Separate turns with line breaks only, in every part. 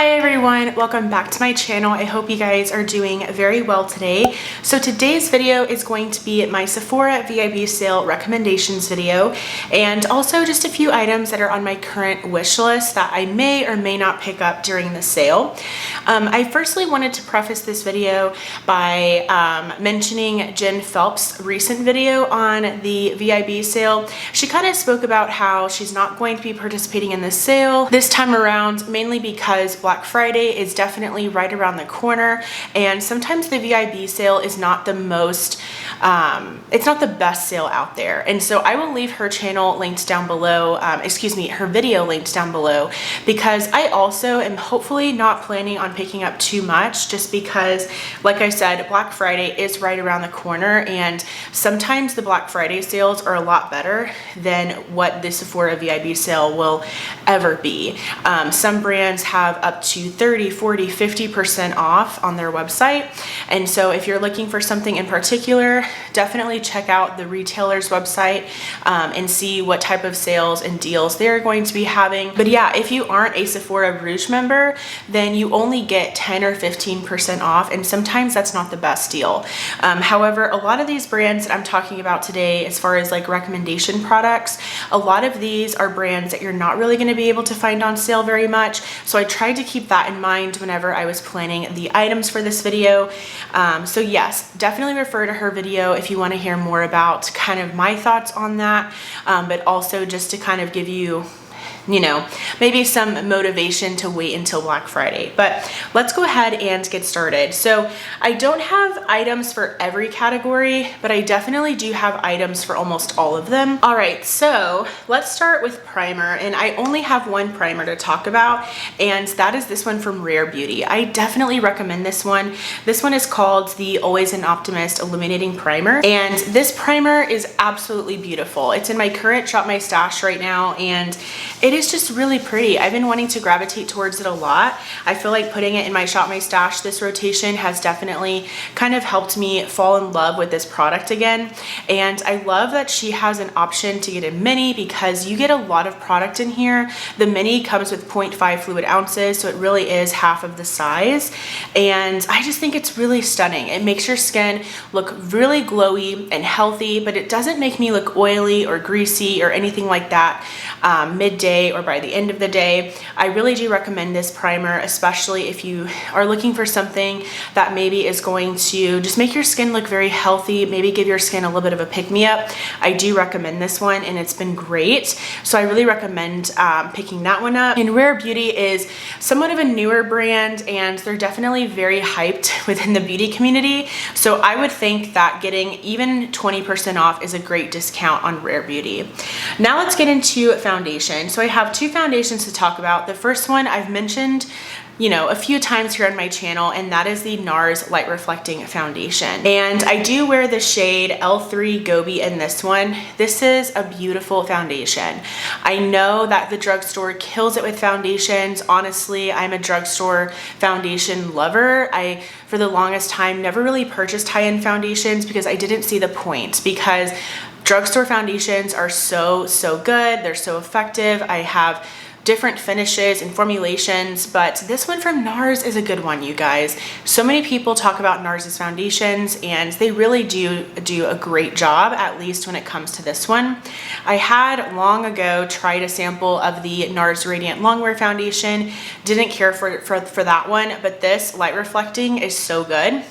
Hi everyone, welcome back to my channel. I hope you guys are doing very well today. So today's video is going to be my Sephora VIB sale recommendations video, and also just a few items that are on my current wish list that I may or may not pick up during the sale. I firstly wanted to preface this video by mentioning Jen Phelps' recent video on the VIB sale. She kind of spoke about how she's not going to be participating in this sale this time around, mainly because Black Friday is definitely right around the corner, and sometimes the VIB sale is not the most, it's not the best sale out there. And so I will leave her channel linked down below, her video linked down below, because I also am hopefully not planning on picking up too much, just because, like I said, Black Friday is right around the corner, and sometimes the Black Friday sales are a lot better than what the Sephora VIB sale will ever be. Some brands have up to 30, 40, 50% off on their website. And so if you're looking for something in particular, definitely check out the retailer's website and see what type of sales and deals they're going to be having. But yeah, if you aren't a Sephora Rouge member, then you only get 10 or 15% off, and sometimes that's not the best deal. However, a lot of these brands that I'm talking about today, as far as like recommendation products, a lot of these are brands that you're not really going to be able to find on sale very much. So I tried to keep that in mind whenever I was planning the items for this video. So yes, definitely refer to her video if you want to hear more about kind of my thoughts on that, but also just to kind of give you, maybe some motivation to wait until Black Friday. But let's go ahead and get started. So I don't have items for every category, but I definitely do have items for almost all of them. All right, so let's start with primer, and I only have one primer to talk about, and that is this one from Rare Beauty. I definitely recommend this one. This one is called the Always an Optimist Illuminating Primer, and this primer is absolutely beautiful. It's in my current Shop My Stash right now, and it is just really pretty. I've been wanting to gravitate towards it a lot. I feel like putting it in my Shop My Stash this rotation has definitely kind of helped me fall in love with this product again. And I love that she has an option to get a mini, because you get a lot of product in here. The mini comes with 0.5 fluid ounces, so it really is half of the size. And I just think it's really stunning. It makes your skin look really glowy and healthy, but it doesn't make me look oily or greasy or anything like that midday or by the end of the day. I really do recommend this primer, especially if you are looking for something that maybe is going to just make your skin look very healthy, maybe give your skin a little bit of a pick-me-up. I do recommend this one, and it's been great. So I really recommend picking that one up. And Rare Beauty is somewhat of a newer brand, and they're definitely very hyped within the beauty community. So I would think that getting even 20% off is a great discount on Rare Beauty. Now let's get into foundation. So I have two foundations to talk about. The first one I've mentioned a few times here on my channel, and that is the NARS Light Reflecting Foundation. And I do wear the shade L3 Gobi in this one. This is a beautiful foundation. I know that the drugstore kills it with foundations. Honestly, I'm a drugstore foundation lover. I, for the longest time, never really purchased high-end foundations because I didn't see the point, because drugstore foundations are so good. They're so effective. I have different finishes and formulations, but this one from NARS is a good one, you guys. So many people talk about NARS's foundations, and they really do a great job, at least when it comes to this one. I had long ago tried a sample of the NARS Radiant Longwear Foundation. Didn't care for that one, but this light reflecting is so good.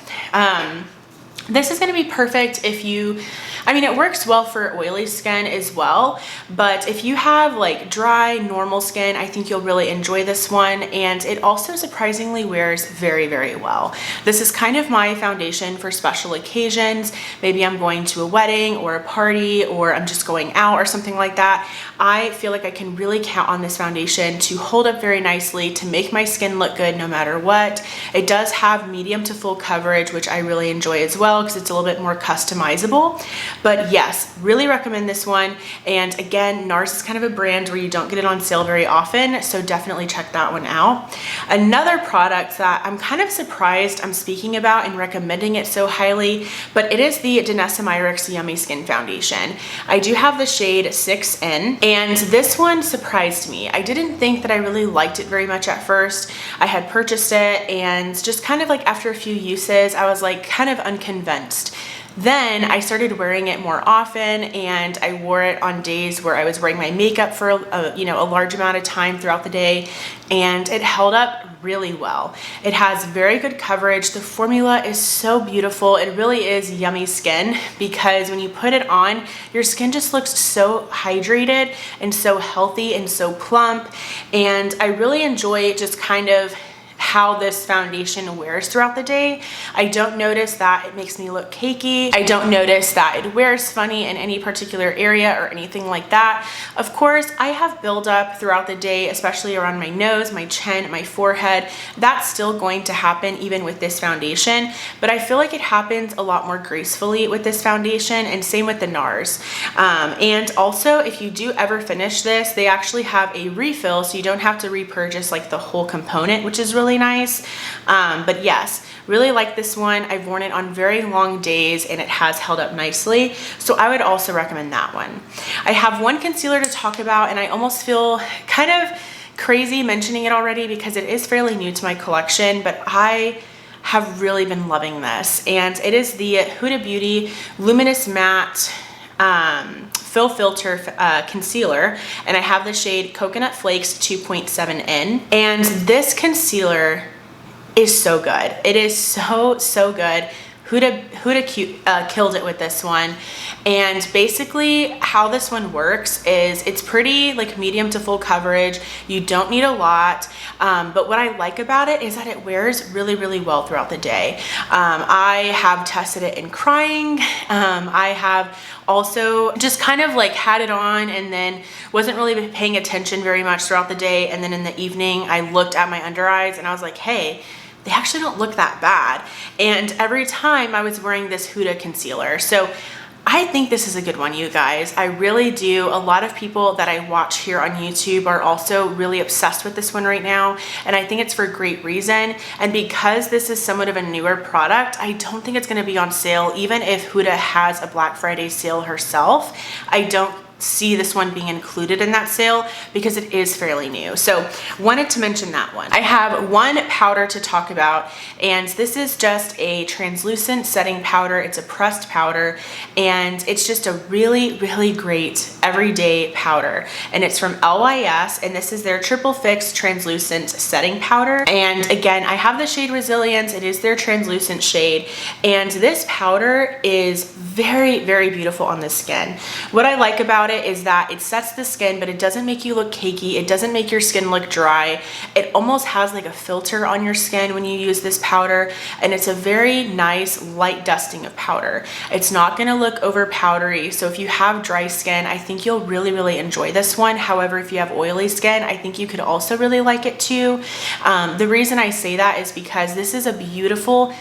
This is going to be perfect if you, it works well for oily skin as well, but if you have like dry, normal skin, I think you'll really enjoy this one. And it also surprisingly wears very, very well. This is kind of my foundation for special occasions. Maybe I'm going to a wedding or a party, or I'm just going out or something like that. I feel like I can really count on this foundation to hold up very nicely, to make my skin look good no matter what. It does have medium to full coverage, which I really enjoy as well, because it's a little bit more customizable. But yes, really recommend this one. And again, NARS is kind of a brand where you don't get it on sale very often, so definitely check that one out. Another product that I'm kind of surprised I'm speaking about and recommending it so highly, but it is the Danessa Myricks Yummy Skin Foundation. I do have the shade 6N, and this one surprised me. I didn't think that I really liked it very much at first. I had purchased it, and just kind of like after a few uses, I was like kind of unconvinced. Then I started wearing it more often, and I wore it on days where I was wearing my makeup for a large amount of time throughout the day, and it held up really well. It has very good coverage. The formula is so beautiful. It really is yummy skin, because when you put it on, your skin just looks so hydrated and so healthy and so plump. And I really enjoy just kind of how this foundation wears throughout the day. I don't notice that it makes me look cakey. I don't notice that it wears funny in any particular area or anything like that. Of course, I have buildup throughout the day, especially around my nose, my chin, my forehead. That's still going to happen even with this foundation, but I feel like it happens a lot more gracefully with this foundation, and same with the NARS. And also, if you do ever finish this, they actually have a refill, so you don't have to repurchase like the whole component, which is really nice. But yes, really like this one. I've worn it on very long days, and it has held up nicely, so I would also recommend that one. I have one concealer to talk about, and I almost feel kind of crazy mentioning it already because it is fairly new to my collection, but I have really been loving this, and it is the Huda Beauty Luminous Matte Fill Filter Concealer, and I have the shade Coconut Flakes 2.7N, and this concealer is so good. It is so good. Huda killed it with this one. And basically how this one works is it's pretty like medium to full coverage. You don't need a lot, but what I like about it is that it wears really well throughout the day. I have tested it in crying. I have also just kind of like had it on and then wasn't really paying attention very much throughout the day, and then in the evening I looked at my under eyes and I was like, hey, they actually don't look that bad. And every time I was wearing this Huda concealer. So I think this is a good one, you guys. I really do. A lot of people that I watch here on YouTube are also really obsessed with this one right now, and I think it's for a great reason. And because this is somewhat of a newer product, I don't think it's going to be on sale. Even if Huda has a Black Friday sale herself, I don't see this one being included in that sale because it is fairly new. So wanted to mention that one. I have one powder to talk about, and this is just a translucent setting powder. It's a pressed powder, and it's just a really great everyday powder, and it's from LYS, and this is their Triple Fix Translucent Setting Powder. And again, I have the shade Resilience. It is their translucent shade, and this powder is very beautiful on the skin. What I like about it is that it sets the skin, but it doesn't make you look cakey. It doesn't make your skin look dry. It almost has like a filter on your skin when you use this powder, and it's a very nice light dusting of powder. It's not going to look over powdery, so if you have dry skin, I think you'll really enjoy this one. However, if you have oily skin, I think you could also really like it too. The reason I say that is because this is a beautiful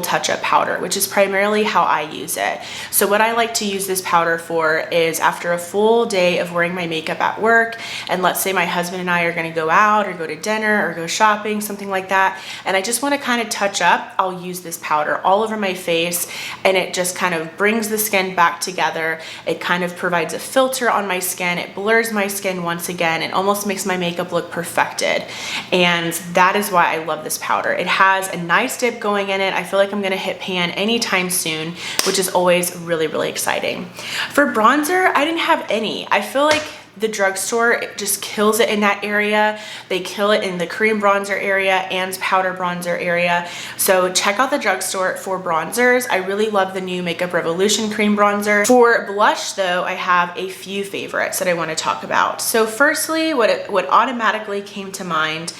touch-up powder, which is primarily how I use it. So what I like to use this powder for is after a full day of wearing my makeup at work, and let's say my husband and I are going to go out or go to dinner or go shopping, something like that, and I just want to kind of touch up, I'll use this powder all over my face, and it just kind of brings the skin back together. It kind of provides a filter on my skin. It blurs my skin once again. It almost makes my makeup look perfected, and that is why I love this powder. It has a nice dip going in it. I feel like I'm gonna hit pan anytime soon, which is always really exciting. For bronzer, I didn't have any. I feel like the drugstore just kills it in that area. They kill it in the cream bronzer area and powder bronzer area. So check out the drugstore for bronzers. I really love the new Makeup Revolution cream bronzer. For blush though, I have a few favorites that I want to talk about. So firstly, what automatically came to mind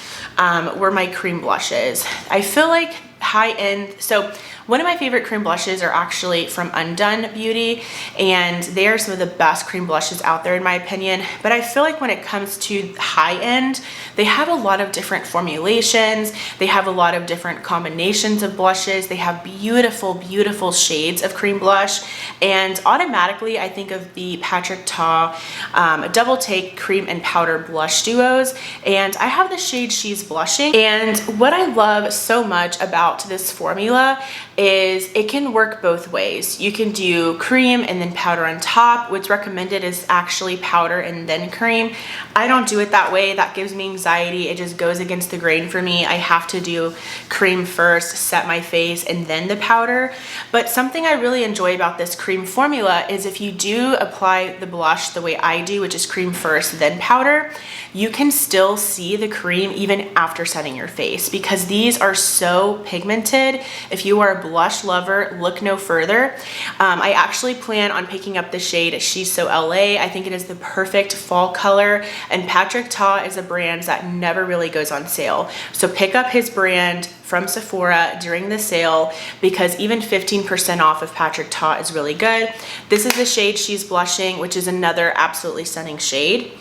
were my cream blushes. I feel like high-end, so One of my favorite cream blushes are actually from Undone Beauty, and they are some of the best cream blushes out there in my opinion. But I feel like when it comes to high end, they have a lot of different formulations. They have a lot of different combinations of blushes. They have beautiful, beautiful shades of cream blush. And automatically I think of the Patrick Ta Double Take Cream and Powder Blush Duos. And I have the shade She's Blushing. And what I love so much about this formula is it can work both ways. You can do cream and then powder on top. What's recommended is actually powder and then cream. I don't do it that way. That gives me anxiety. It just goes against the grain for me. I have to do cream first, set my face, and then the powder. But something I really enjoy about this cream formula is if you do apply the blush the way I do, which is cream first, then powder, you can still see the cream even after setting your face, because these are so pigmented. If you are a blush lover, look no further. I actually plan on picking up the shade She's So LA. I think it is the perfect fall color, and Patrick Ta is a brand that never really goes on sale. So pick up his brand from Sephora during the sale, because even 15% off of Patrick Ta is really good. This is the shade She's Blushing, which is another absolutely stunning shade.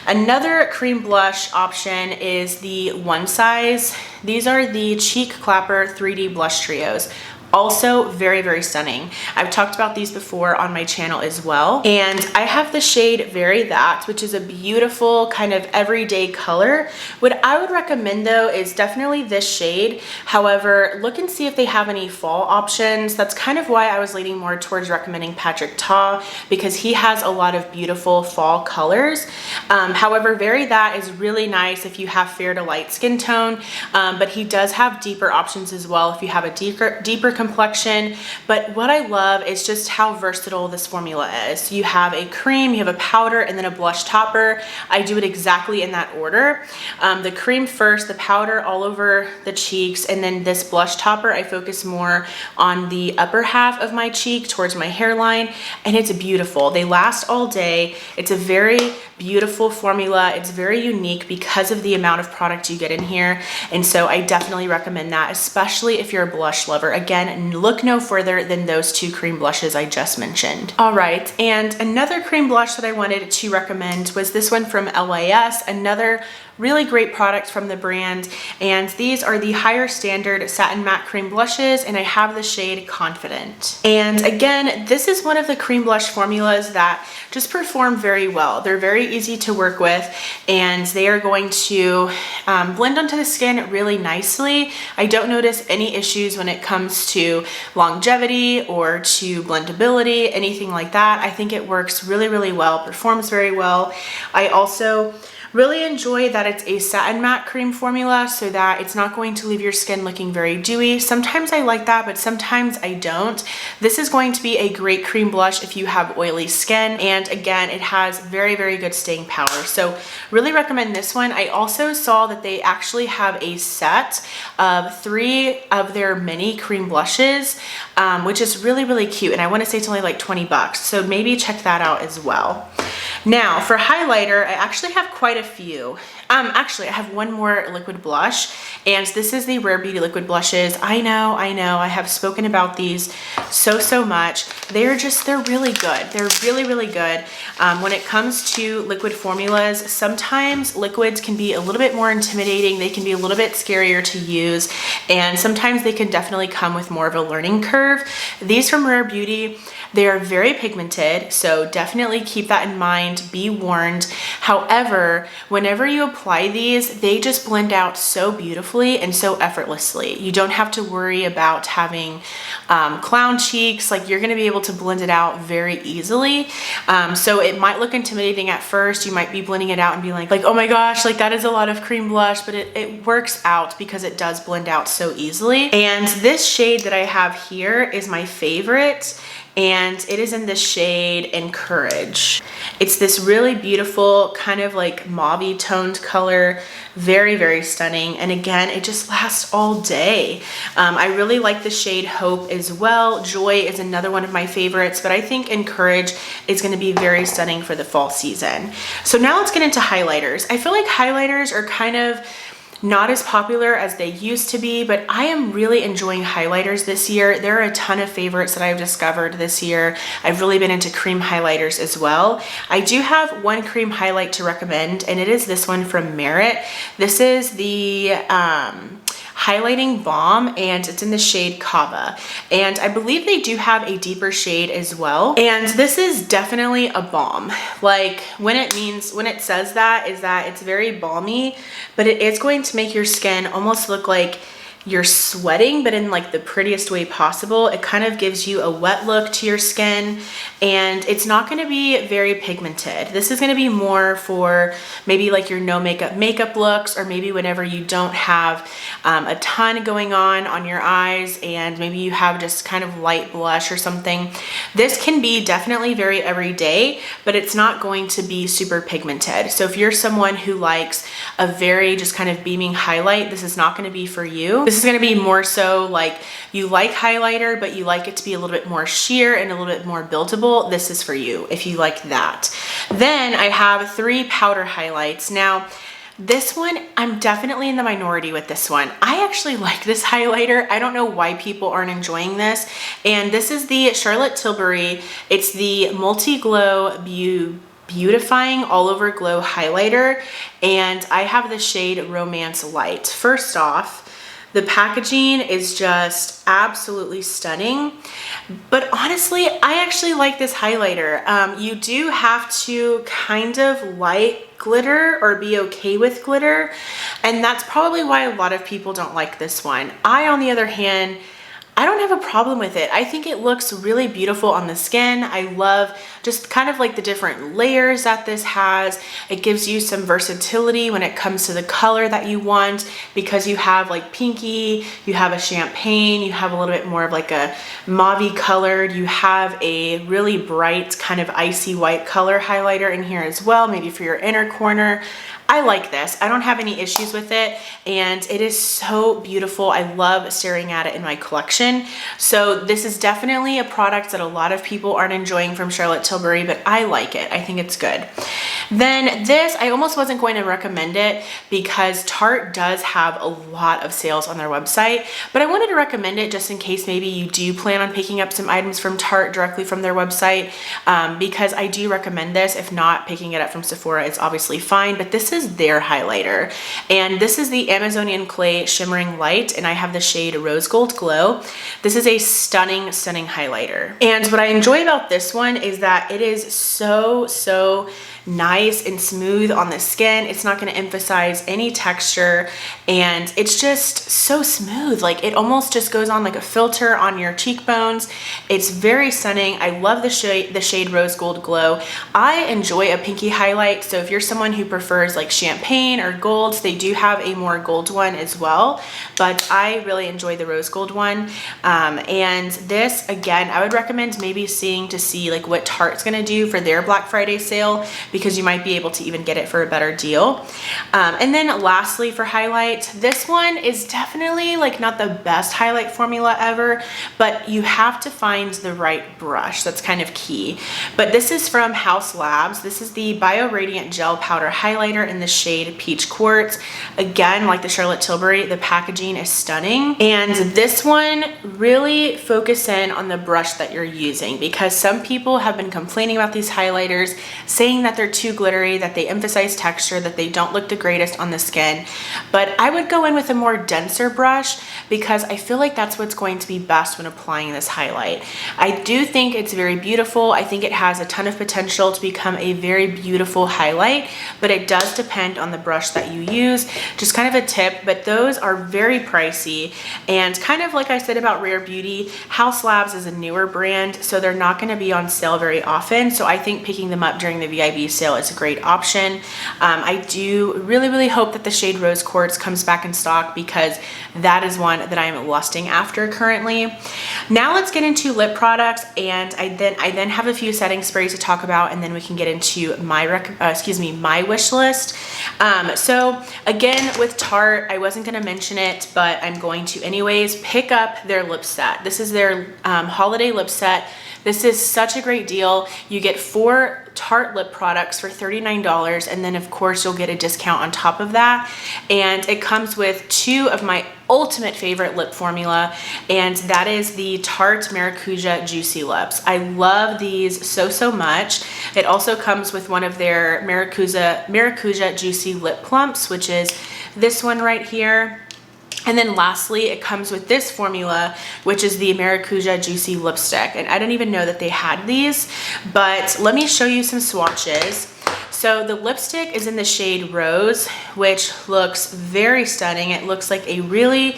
Another cream blush option is the One Size. These are the Cheek Clapper 3D Blush Trios. Also very, very stunning. I've talked about these before on my channel as well. And I have the shade Very That, which is a beautiful kind of everyday color. What I would recommend though is definitely this shade. However, look and see if they have any fall options. That's kind of why I was leaning more towards recommending Patrick Ta, because he has a lot of beautiful fall colors. However, Very That is really nice if you have fair to light skin tone, but he does have deeper options as well if you have a deeper complexion. But what I love is just how versatile this formula is. You have a cream, you have a powder, and then a blush topper. I do it exactly in that order. The cream first, the powder all over the cheeks, and then this blush topper, I focus more on the upper half of my cheek towards my hairline, and it's beautiful. They last all day. It's a very beautiful formula. It's very unique because of the amount of product you get in here. And so I definitely recommend that, especially if you're a blush lover. Again, look no further than those two cream blushes I just mentioned. All right, and another cream blush that I wanted to recommend was this one from LYS, another really great product from the brand. And these are the Higher Standard Satin Matte Cream Blushes, and I have the shade Confident. And again, this is one of the cream blush formulas that just perform very well. They're very easy to work with, and they are going to blend onto the skin really nicely. I don't notice any issues when it comes to longevity or to blendability, anything like that. I think it works really, really well, performs very well. I also really enjoy that it's a satin matte cream formula, so that it's not going to leave your skin looking very dewy. Sometimes I like that, but sometimes I don't. This is going to be a great cream blush if you have oily skin, and again, it has very, very good staying power. So really recommend this one. I also saw that they actually have a set of 3 of their mini cream blushes, which is really, really cute, and I want to say it's only like 20 bucks, so maybe check that out as well. Now for highlighter, I actually have quite a few. Actually, I have one more liquid blush, and this is the Rare Beauty liquid blushes. I know, I have spoken about these so much. They're really good. They're really, really good. When it comes to liquid formulas, sometimes liquids can be a little bit more intimidating. They can be a little bit scarier to use, and sometimes they can definitely come with more of a learning curve. These from Rare Beauty, they are very pigmented, so definitely keep that in mind, be warned. However, whenever you apply these, they just blend out so beautifully and so effortlessly. You don't have to worry about having clown cheeks. Like, you're gonna be able to blend it out very easily. So it might look intimidating at first. You might be blending it out and be like, oh my gosh, like that is a lot of cream blush, but it works out because it does blend out so easily. And this shade that I have here is my favorite, and it is in the shade Encourage. It's this really beautiful kind of like mauve toned color, very, very stunning. And again, it just lasts all day. I really like the shade Hope as well. Joy is another one of my favorites, but I think Encourage is going to be very stunning for the fall season. So now let's get into highlighters. I feel like highlighters are kind of not as popular as they used to be, but I am really enjoying highlighters this year. There are a ton of favorites that I've discovered this year. I've really been into cream highlighters as well. I do have one cream highlight to recommend, and it is this one from Merit. This is the highlighting balm, and it's in the shade Kava, and I believe they do have a deeper shade as well. And this is definitely a balm. Like when it says that, is that it's very balmy, but it is going to make your skin almost look like you're sweating, but in like the prettiest way possible. It kind of gives you a wet look to your skin, and it's not going to be very pigmented. This is going to be more for maybe like your no makeup looks, or maybe whenever you don't have a ton going on your eyes, and maybe you have just kind of light blush or something. This can be definitely very everyday, but it's not going to be super pigmented. So if you're someone who likes a very just kind of beaming highlight, this is not going to be for you. This is going to be more so like you like highlighter, but you like it to be a little bit more sheer and a little bit more buildable. This is for you if you like that. Then I have 3 powder highlights. Now, this one, I'm definitely in the minority with this one. I actually like this highlighter. I don't know why people aren't enjoying this. And this is the Charlotte Tilbury. It's the Multi-Glow Beautifying All Over Glow Highlighter. And I have the shade Romance Light. First off, the packaging is just absolutely stunning, but honestly, I actually like this highlighter. You do have to kind of like glitter or be okay with glitter, and that's probably why a lot of people don't like this one. I, on the other hand, I don't have a problem with it. I think it looks really beautiful on the skin. I love just kind of like the different layers that this has. It gives you some versatility when it comes to the color that you want, because you have like pinky, you have a champagne, you have a little bit more of like a mauve colored, you have a really bright kind of icy white color highlighter in here as well, maybe for your inner corner. I like this. I don't have any issues with it, and it is so beautiful. I love staring at it in my collection. So this is definitely a product that a lot of people aren't enjoying from Charlotte Tilbury, but I like it. I think it's good. Then this, I almost wasn't going to recommend it because Tarte does have a lot of sales on their website, but I wanted to recommend it just in case maybe you do plan on picking up some items from Tarte directly from their website, because I do recommend this. If not, picking it up from Sephora is obviously fine, but this is their highlighter, and this is the Amazonian Clay Shimmering Light, and I have the shade Rose Gold Glow. This is a stunning highlighter, and what I enjoy about this one is that it is so nice and smooth on the skin. It's not going to emphasize any texture, and it's just so smooth. Like it almost just goes on like a filter on your cheekbones. It's very stunning. I love the shade Rose Gold Glow. I enjoy a pinky highlight, so if you're someone who prefers like champagne or golds, they do have a more gold one as well, but I really enjoy the rose gold one. And this, again, I would recommend maybe seeing like what Tarte's gonna do for their Black Friday sale, because you might be able to even get it for a better deal. And then lastly, for highlight, this one is definitely like not the best highlight formula ever, but you have to find the right brush. That's kind of key. But this is from House Labs. This is the Bio Radiant Gel Powder Highlighter in the shade Peach Quartz. Again, like the Charlotte Tilbury, the packaging is stunning. And this one, really focus in on the brush that you're using, because some people have been complaining about these highlighters, saying that they're too glittery, that they emphasize texture, that they don't look the greatest on the skin. But I would go in with a more denser brush, because I feel like that's what's going to be best when applying this highlight. I do think it's very beautiful. I think it has a ton of potential to become a very beautiful highlight, but it does depend on the brush that you use. Just kind of a tip, but those are very pricey, and kind of like I said about Rare Beauty, House Labs is a newer brand, so they're not going to be on sale very often. So I think picking them up during the VIB sale is a great option. I do really hope that the shade Rose Quartz comes back in stock, because that is one that I'm lusting after currently. Now let's get into lip products, and I then have a few setting sprays to talk about, and then we can get into my wish list. So again, with Tarte, I wasn't going to mention it, but I'm going to anyways. Pick up their lip set. This is their holiday lip set. This is such a great deal. You get 4 Tarte lip products for $39, and then of course you'll get a discount on top of that. And it comes with 2 of my ultimate favorite lip formula, and that is the Tarte Maracuja Juicy Lips. I love these so much. It also comes with one of their Maracuja Juicy Lip Plumps, which is this one right here. And then lastly, it comes with this formula, which is the Maracuja Juicy Lipstick. And I didn't even know that they had these, but let me show you some swatches. So the lipstick is in the shade Rose, which looks very stunning. It looks like a really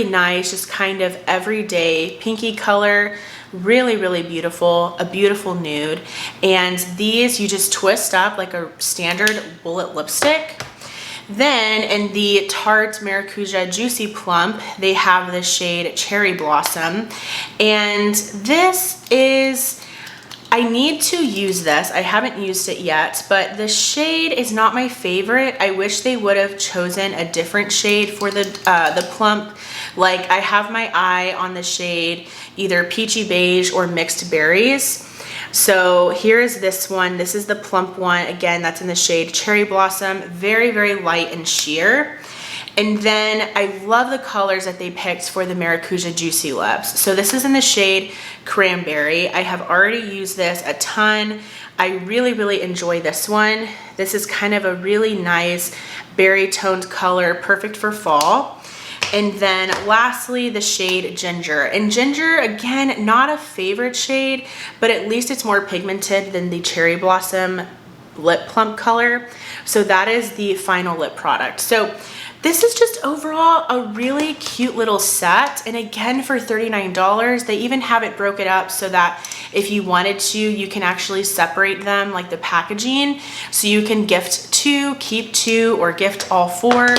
nice, just kind of everyday pinky color. Really beautiful, a beautiful nude. And these you just twist up like a standard bullet lipstick. Then in the Tarte Maracuja Juicy Plump, they have the shade Cherry Blossom. And this is, I need to use this. I haven't used it yet, but the shade is not my favorite. I wish they would have chosen a different shade for the plump. Like, I have my eye on the shade either Peachy Beige or Mixed Berries. So here is this one. This is the plump one. Again, that's in the shade Cherry Blossom. Very light and sheer. And then I love the colors that they picked for the Maracuja Juicy Lips. So this is in the shade Cranberry. I have already used this a ton. I really enjoy this one. This is kind of a really nice berry toned color, perfect for fall. And then lastly, the shade Ginger. And Ginger, again, not a favorite shade, but at least it's more pigmented than the Cherry Blossom lip plump color. So that is the final lip product. So this is just overall a really cute little set. And again, for $39, they even have it broken up so that if you wanted to, you can actually separate them, like the packaging. So you can gift 2, keep 2, or gift all 4.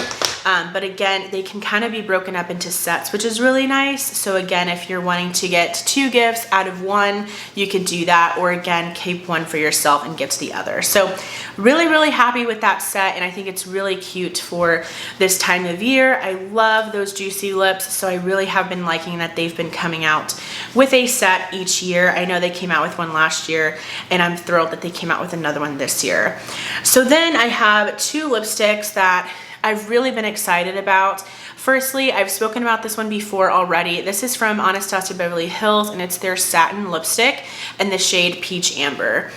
But again, they can kind of be broken up into sets, which is really nice. So again, if you're wanting to get 2 gifts out of 1, you can do that. Or again, keep 1 for yourself and gift the other. So really happy with that set. And I think it's really cute for this time of year. I love those juicy lips. So I really have been liking that they've been coming out with a set each year. I know they came out with one last year, and I'm thrilled that they came out with another one this year. So then I have 2 lipsticks that I've really been excited about. Firstly, I've spoken about this one before already. This is from Anastasia Beverly Hills, and it's their satin lipstick in the shade Peach Amber.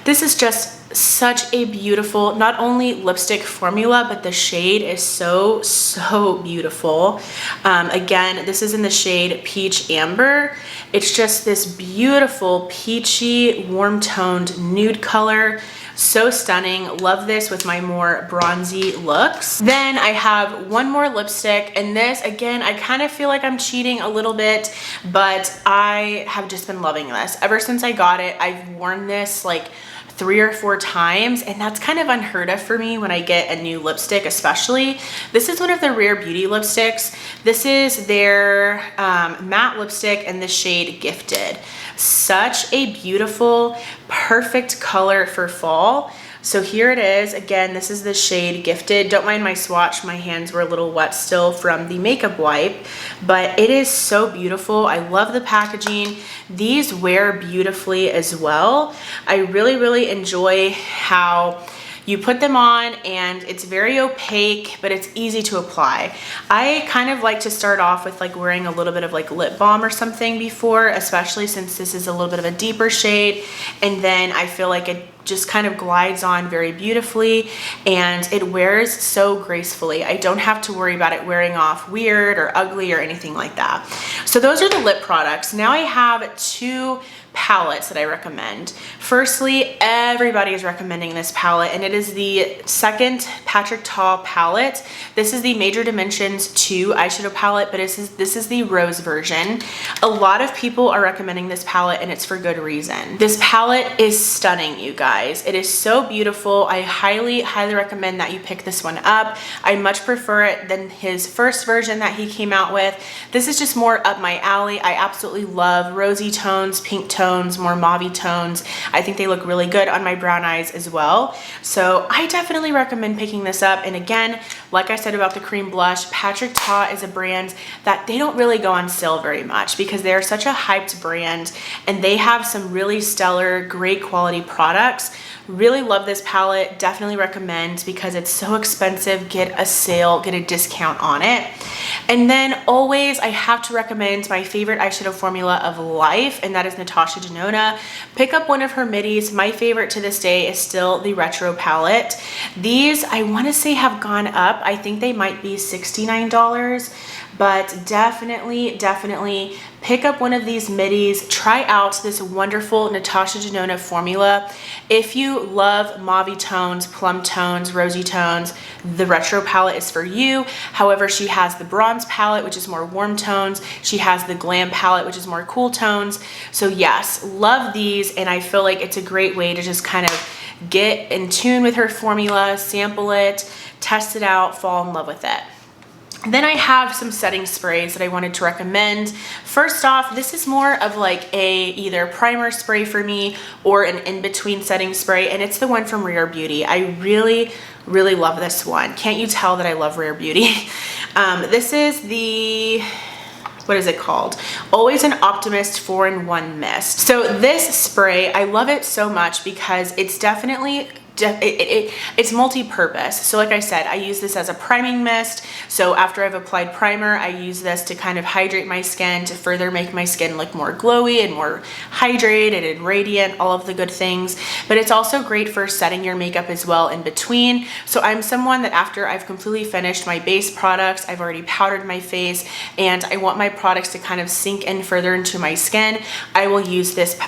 This is just such a beautiful, not only lipstick formula, but the shade is so beautiful. Again, this is in the shade Peach Amber. It's just this beautiful, peachy, warm-toned nude color. So stunning. Love this with my more bronzy looks. Then I have one more lipstick, and this, again, I kind of feel like I'm cheating a little bit, but I have just been loving this. Ever since I got it, I've worn this like 3 or 4 times, and that's kind of unheard of for me when I get a new lipstick, especially. This is one of the Rare Beauty lipsticks. This is their matte lipstick in the shade Gifted. Such a beautiful, perfect color for fall. So here it is. Again, this is the shade Gifted. Don't mind my swatch. My hands were a little wet still from the makeup wipe, but it is so beautiful. I love the packaging. These wear beautifully as well. I really enjoy how you put them on and it's very opaque, but it's easy to apply. I kind of like to start off with like wearing a little bit of like lip balm or something before, especially since this is a little bit of a deeper shade. And then I feel like it just kind of glides on very beautifully and it wears so gracefully. I don't have to worry about it wearing off weird or ugly or anything like that. So those are the lip products. Now I have 2 palettes that I recommend. Firstly, everybody is recommending this palette, and it is the second Patrick Ta palette. This is the Major Dimensions 2 eyeshadow palette, but this is the rose version. A lot of people are recommending this palette, and it's for good reason. This palette is stunning, you guys. It is so beautiful. I highly recommend that you pick this one up. I much prefer it than his first version that he came out with. This is just more up my alley. I absolutely love rosy tones, pink tones, more mauve tones. I think they look really good on my brown eyes as well. So I definitely recommend picking this up. And again, Like I said about the cream blush, Patrick Ta is a brand that they don't really go on sale very much because they're such a hyped brand and they have some really stellar, great quality products. Really love this palette, definitely recommend because it's so expensive. Get a sale, get a discount on it. And then always I have to recommend my favorite eyeshadow formula of life, and that is Natasha Denona. Pick up one of her middies. My favorite to this day is still the Retro palette. These I want to say have gone up. I think they might be $69, but definitely pick up one of these middies. Try out this wonderful Natasha Denona formula. If you love mauve tones, plum tones, rosy tones, the Retro palette is for you. However, she has the bronze palette, which is more warm tones. She has the glam palette, which is more cool tones. So yes, love these, and I feel like it's a great way to just kind of get in tune with her formula, sample it, test it out, fall in love with it. Then I have some setting sprays that I wanted to recommend. First off, this is more of like a either primer spray for me or an in-between setting spray, and it's the one from Rare Beauty. I really love this one. Can't you tell that I love Rare Beauty? This is the, what is it called? Always an Optimist 4-in-1 Mist. So this spray, I love it so much because it's definitely it's multi-purpose. So like I said, I use this as a priming mist. So after I've applied primer, I use this to kind of hydrate my skin, to further make my skin look more glowy and more hydrated and radiant, all of the good things. But it's also great for setting your makeup as well in between. So I'm someone that after I've completely finished my base products, I've already powdered my face, and I want my products to kind of sink in further into my skin, I will use this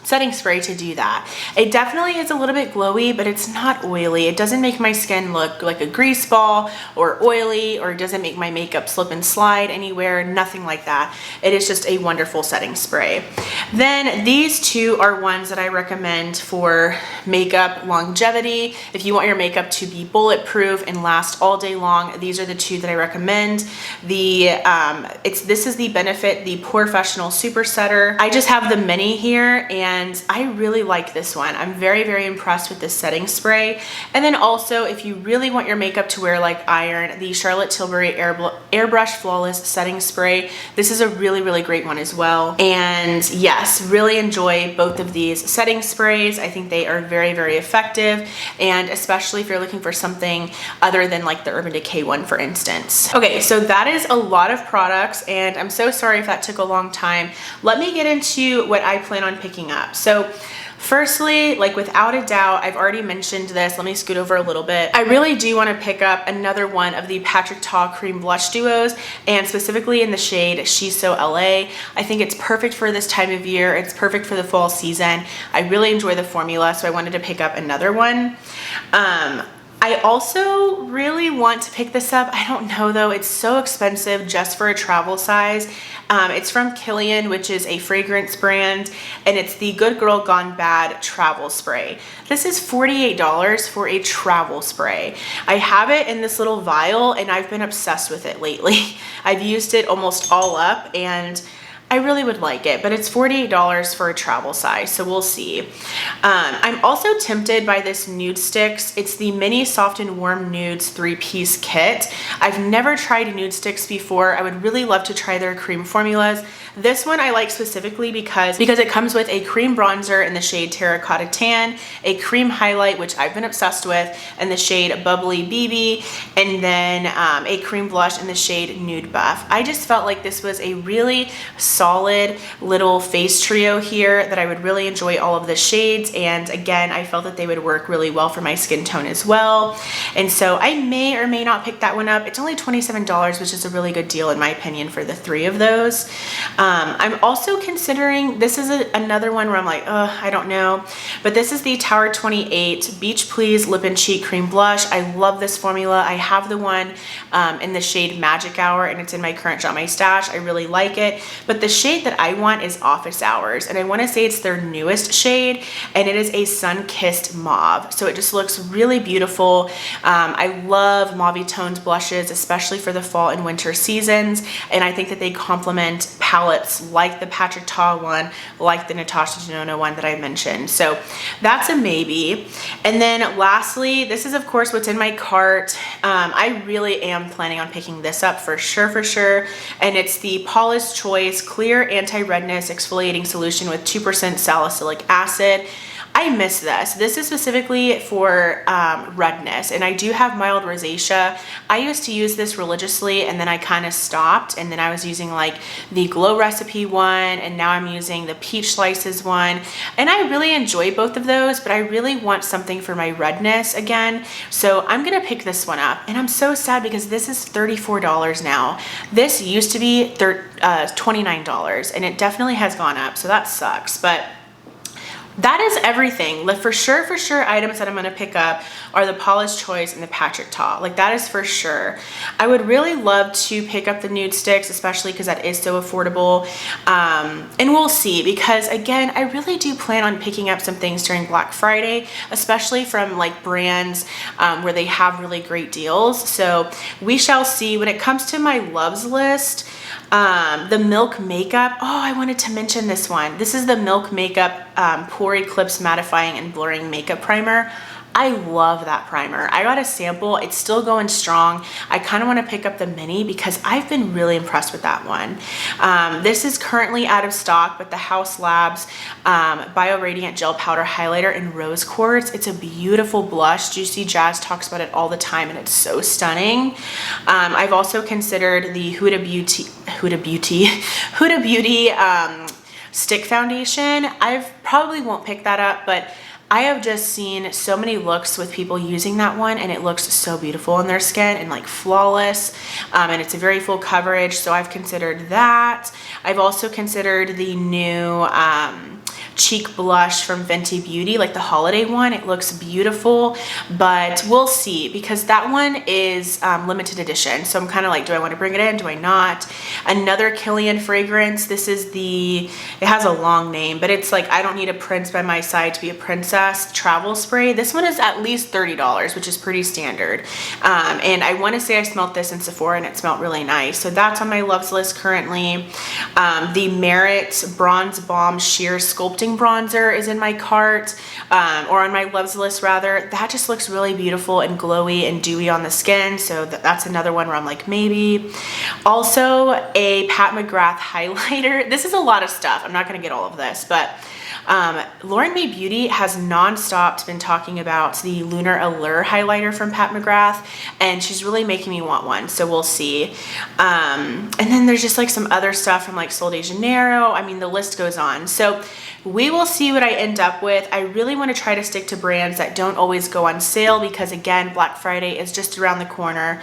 setting spray to do that. It definitely is a little bit glowy, but it's not oily. It doesn't make my skin look like a grease ball or oily, or it doesn't make my makeup slip and slide anywhere, nothing like that. It is just a wonderful setting spray. Then these two are ones that I recommend for makeup longevity. If you want your makeup to be bulletproof and last all day long, these are the two that I recommend. This is the Benefit, the Professional Super Setter. I just have the mini here, and I really like this one. I'm very impressed with this setting spray. And then also, if you really want your makeup to wear like iron, the Charlotte Tilbury Airbrush Flawless Setting Spray. This is a really great one as well. And yes, really enjoy both of these setting sprays. I think they are very effective, and especially if you're looking for something other than like the Urban Decay one, for instance. Okay, so that is a lot of products, and I'm so sorry if that took a long time. Let me get into what I plan on picking up. So firstly, like without a doubt, I've already mentioned this. Let me scoot over a little bit. I really do want to pick up another one of the Patrick Ta Cream Blush Duos, and specifically in the shade She's So LA. I think it's perfect for this time of year. It's perfect for the fall season. I really enjoy the formula, so I wanted to pick up another one. I also really want to pick this up. I don't know though, it's so expensive just for a travel size. It's from Kilian, which is a fragrance brand, and it's the Good Girl Gone Bad Travel Spray. This is $48 for a travel spray. I have it in this little vial, and I've been obsessed with it lately. I've used it almost all up, and I really would like it, but it's $48 for a travel size, so we'll see. I'm also tempted by this Nude Sticks. It's the Mini Soft and Warm Nudes 3-piece kit. I've never tried Nude Sticks before. I would really love to try their cream formulas. This one I like specifically because it comes with a cream bronzer in the shade Terracotta Tan, a cream highlight, which I've been obsessed with, in the shade Bubbly BB, and then a cream blush in the shade Nude Buff. I just felt like this was a really solid little face trio here that I would really enjoy all of the shades, and again, I felt that they would work really well for my skin tone as well. And so I may or may not pick that one up. It's only $27, which is a really good deal in my opinion for the 3 of those. I'm also considering, this is another one where I'm like, I don't know, but this is the Tower 28 Beach Please Lip and Cheek Cream Blush. I love this formula. I have the one in the shade Magic Hour, and it's in my current Shop My Stash. I really like it, but the shade that I want is Office Hours, and I want to say it's their newest shade, and it is a sun-kissed mauve. So it just looks really beautiful. I love mauve toned blushes, especially for the fall and winter seasons, and I think that they complement palettes like the Patrick Ta one, like the Natasha Denona one that I mentioned. So that's a maybe. And then lastly, this is of course what's in my cart. I really am planning on picking this up for sure. And it's the Paula's Choice Clear Anti-Redness Exfoliating Solution with 2% salicylic acid. I miss this. This is specifically for redness, and I do have mild rosacea. I used to use this religiously, and then I kind of stopped, and then I was using like the Glow Recipe one, and now I'm using the Peach Slices one, and I really enjoy both of those, but I really want something for my redness again, so I'm gonna pick this one up. And I'm so sad because this is $34 now. This used to be $29, and it definitely has gone up, so that sucks. But that is everything. Like for sure items that I'm gonna pick up are the Paula's Choice and the Patrick Ta. Like that is for sure. I would really love to pick up the nude sticks, especially because that is so affordable. And we'll see, because again, I really do plan on picking up some things during Black Friday, especially from like brands where they have really great deals. So we shall see. When it comes to my loves list, the Milk Makeup. Oh, I wanted to mention this one. This is the Milk Makeup Pore Eclipse Mattifying and Blurring Makeup Primer. I love that primer. I got a sample. It's still going strong. I kind of want to pick up the mini because I've been really impressed with that one. This is currently out of stock, but the Haus Labs Bio Radiant Gel Powder Highlighter in Rose Quartz. It's a beautiful blush. Juicy Jazz talks about it all the time, and it's so stunning. I've also considered the Huda Beauty Stick Foundation. I probably won't pick that up, but I have just seen so many looks with people using that one, and it looks so beautiful on their skin and like flawless, and it's a very full coverage, so I've considered that. I've also considered the new cheek blush from Fenty Beauty, like the holiday one. It looks beautiful, but we'll see, because that one is limited edition, so I'm kind of like, do I want to bring it in, do I not? Another Kilian fragrance. This is it has a long name, but it's like I don't need a prince by my side to be a princess travel spray. This one is at least $30, which is pretty standard, and I want to say I smelled this in Sephora and it smelled really nice, so that's on my loves list currently. The Merit Bronze Balm Sheer Sculpting Bronzer is in my cart, or on my loves list rather. That just looks really beautiful and glowy and dewy on the skin, so that's another one where I'm like, maybe. Also a Pat McGrath highlighter. This is a lot of stuff. I'm not going to get all of this, but Lauren May Beauty has non-stop been talking about the Lunar Allure highlighter from Pat McGrath, and she's really making me want one, so we'll see. And then there's just like some other stuff from like Sol de Janeiro. I mean, the list goes on. So we will see what I end up with. I really want to try to stick to brands that don't always go on sale, because again, Black Friday is just around the corner.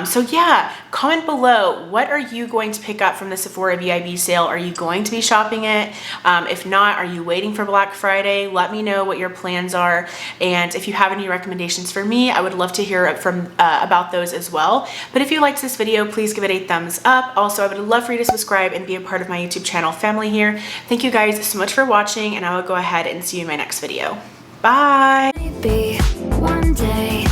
So yeah, comment below, what are you going to pick up from the Sephora VIB sale? Are you going to be shopping it? If not, are you waiting for Black Friday? Let me know what your plans are, and if you have any recommendations for me, I would love to hear about those as well. But if you liked this video, please give it a thumbs up. Also, I would love for you to subscribe and be a part of my YouTube channel family here. Thank you guys so much for watching, and I will go ahead and see you in my next video. Bye!
Maybe one day